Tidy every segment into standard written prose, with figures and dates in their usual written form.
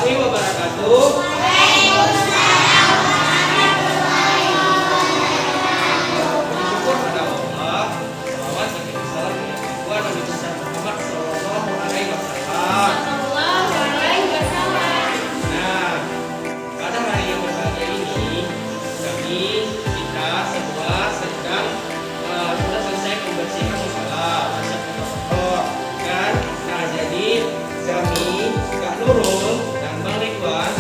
warahmatullahi wabarakatuh. Bersyukur pada Allah. Salawat dan salam kepada Nabi besar Muhammad Sallallahu Alaihi Wasallam. Nah, pada hari yang berbahagia ini, kita semua sedang sudah selesai membersihkan musola, masuk ke kotor, kan? Nah, jadi kami Kak Nurul dan Bang Ridwan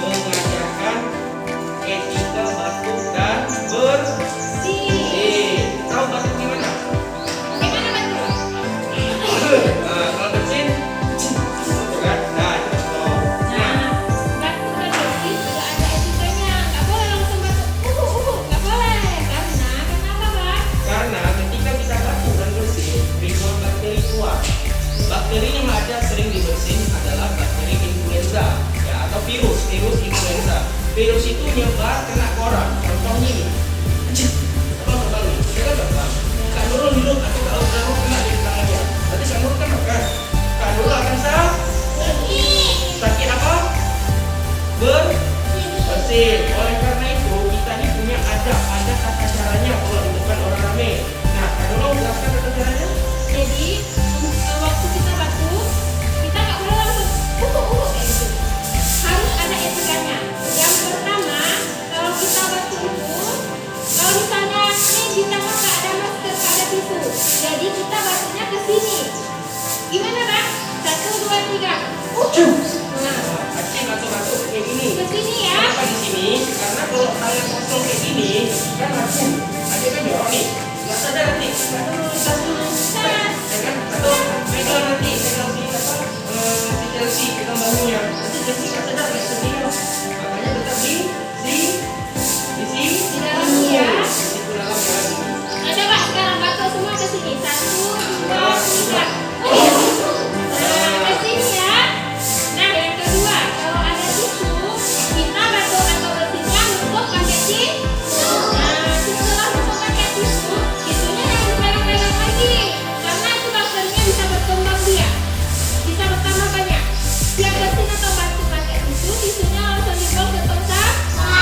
mengajarkan etika batuk dan bersih. Tahu batuk gimana? Nah, kalau bersin, kan? Nah, itu betul. Batuk dan bersih juga ada etikanya. Nggak boleh langsung batuk. Nggak boleh. Kenapa, Bang? Karena ketika kita batuk dan bersin, ribuan bakteri keluar. Bakteri yang ada sering dibersin adalah bakteri influenza, ya, atau virus influenza. Virus itu nyebar kena ke orang. Contohnya ini, apa terbang nih? Kita kan terbang. Kak Nurul hidup atau Kak Nurul kena di tangannya. Berarti Kak Nurul kan makan. Kak Nurul akan sakit apa? Bersin. Oleh karena itu kita ini punya ada tata caranya kalau di depan orang ramai. Nah, Kak Nurul jelaskan tata caranya. Jadi waktu kita batuk, kita nggak boleh langsung kayak gitu. Harus ada etikanya. Yang pertama, kalau kita batuk itu, kalau misalnya nih di tangan nggak ada masker, nggak ada tisu, jadi kita batuknya ke sini. Gimana, Bang? 1, 2, 3. Nah, Acing atau batuk kayak gini. ke sini ya. Kenapa di sini? Karena kalau tangan kosong kayak gini kan langsung ada kan dorong nih. Nggak sadar nanti. Nggak dulu. Ya kan? Atau pegang nanti pegang si apa? Si Chelsea pegang bahunya. Nanti Chelsea nggak sadar kayak sendiri. Makanya tetap di sini. Di dalam ya. Di dalam ya. Nah, coba sekarang batuk semua ke sini. 1, 2, 3. Oh iya. Nah, ke sini ya. Nah, yang kedua, kalau ada tisu, kita batuk atau bersihnya nutup pakai tisu. Nah, setelah nutup pakai tisu, tisunya jangan dipegang-pegang lagi, karena itu bakterinya bisa berkembang dia, bisa bertambah banyak. Siap bersin atau batuk pakai tisu, tisunya langsung dibuang ke tong sampah.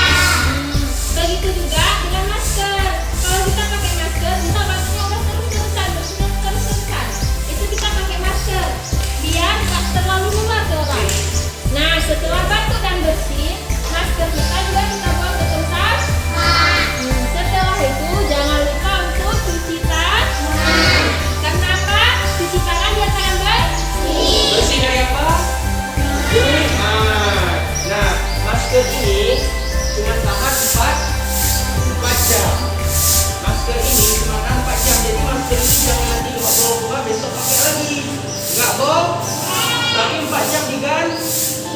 Begitu juga dengan masker. Kalau kita pakai masker, kita batuknya udah terus-terusan. Itu kita pakai masker biar nggak terlalu luar ke orang. Nah, setelah batuk dan bersih, masker kita juga kita buang ke tong sampah. Setelah itu jangan lupa untuk cuci tangan. Karena apa? Cuci tangan biar tangan bersih. Bersih dari apa? Nah, masker ini cuma tahan 4 jam. Masker ini cuma tahan 4 jam. Jadi masker ini jangan nanti dibawa besok pakai lagi. Enggak bohong. Tapi 4 jam diganti.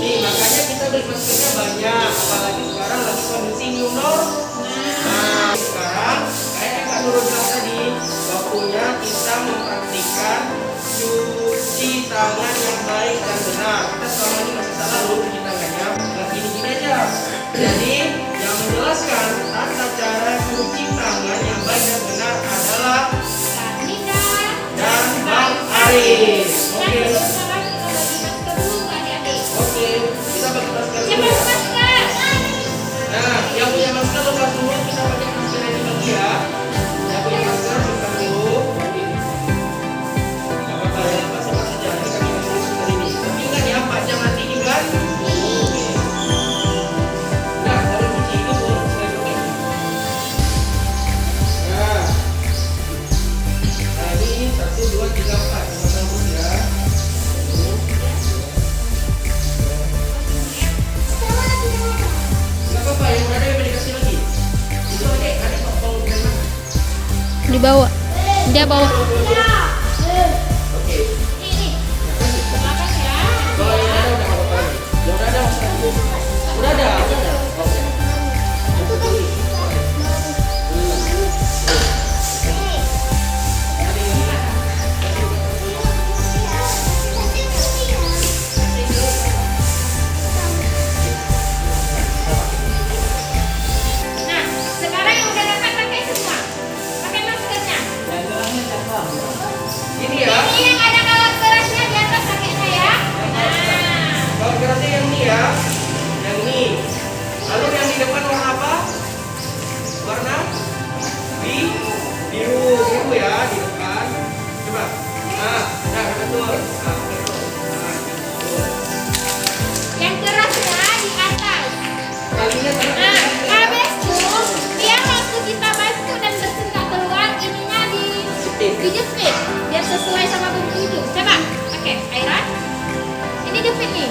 Nih, makanya kita beli maskernya banyak. Apalagi sekarang lagi kondisi new normal. Nah, sekarang kayak yang Kak Nurul bilang tadi, waktunya kita mempraktikkan cuci tangan yang baik dan benar. Kita selama ini masih salah loh cuci tangannya. Nah, gini-gini aja. Jadi, yang menjelaskan tata cara cuci tangan yang baik dan benar adalah Kak Nida dan Bang Aris. Nah, Oke, sekarang kita bagi masker dulu ke adik-adik. oke. Kita bagi masker Siapa dulu. yang masker? Nah, yang punya masker lepas dulu, kita pakai masker yang dibagi ya. Yang punya masker simpan dulu. Gak apa-apa ya, sama saja. Ini kami masih sebentar ini. Tapi ingat ya, 4 jam nanti diganti. Oke. Nah, kalau cuci itu selanjutnya. Nah, ini 1, 2, 3, 4. Sama terus ya. Gak apa-apa, yang ada yang dikasih lagi. Itu adik mau dari mana? Dibawa. Dia bawa. Oke. Ini. Silakan ya. Kalau yang ada udah apa-apa lagi. Yang udah ada udah ada. Oke. Itu tulis. Nah, sekarang yang udah dapat pakai semua. Pakai maskernya. Ini ya. Ini yang ada kawat kerasnya di atas pakainya ya. Nah. Kalau kerasnya yang ini ya. dijepit biar sesuai sama buku itu. Coba pakai Aira. Ini jepit nih.